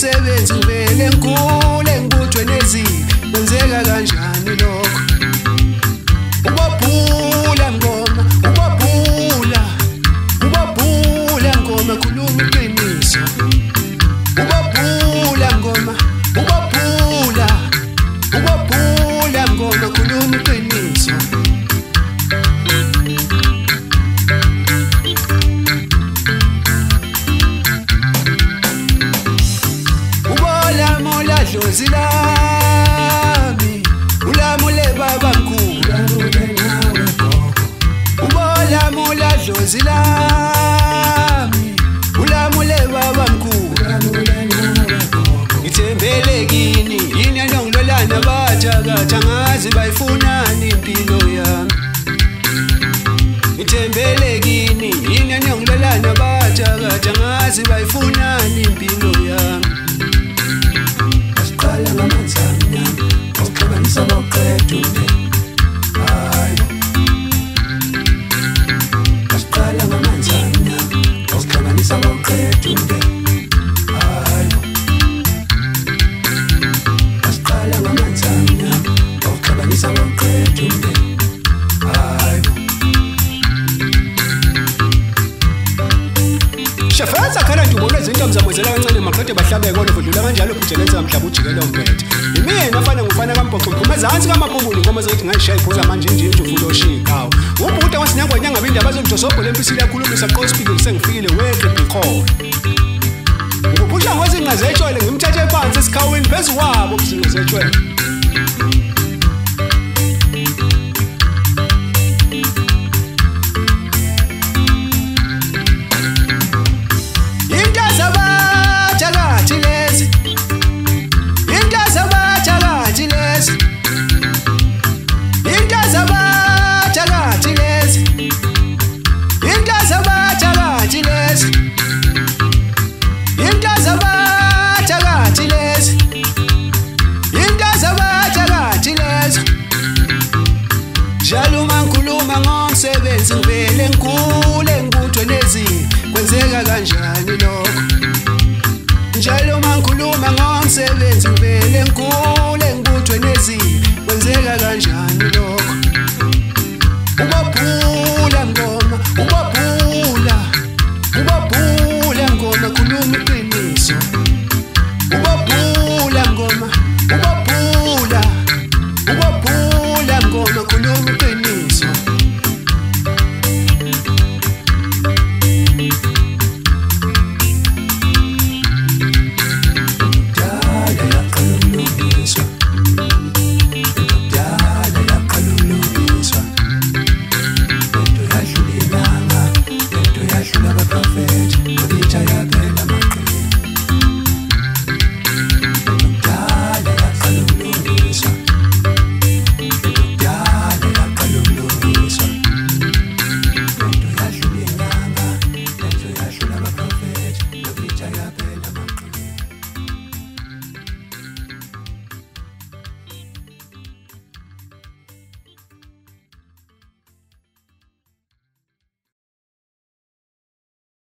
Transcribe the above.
umsebenzi vele ngikule ngibuthwe neziphi kwenzeka kanjani lokho ubabhula ngoma ubabhula ngoma khuluma iqiniso ubabhula ngoma ubabhula ngoma khuluma iqiniso dlozi lami ulamule baba mkhulu ubolamula dlozi lami ulamule baba mkhulu ngithembele kini yini anongilolana bathakatha ngazi bayifunani impilo yami ngithembele kini yini anongilolana bathakatha ngazi bayifunani impilo yami Shafenza khona nje ubona izinto mzamozela kancane maqede bahlabe kodwa kudlula kanjalo phutheleza mhlaba ujikela umphethe imini afana ngufana kaMbhoco phuma ezansi kaMaphumbulu ngoma zokuthi ngayishaya iphuza manje nje ufulo oshikawo ubhuta kwasinyangwa nyanga bindaba bazomjosobho lempisi liyakhulumisa qo speaking sengifikile wethu bikho ngubusha ngozinqa zetshwele ngimthathe phansi esikhaweni phezulu wabo kuzinqa zetshwele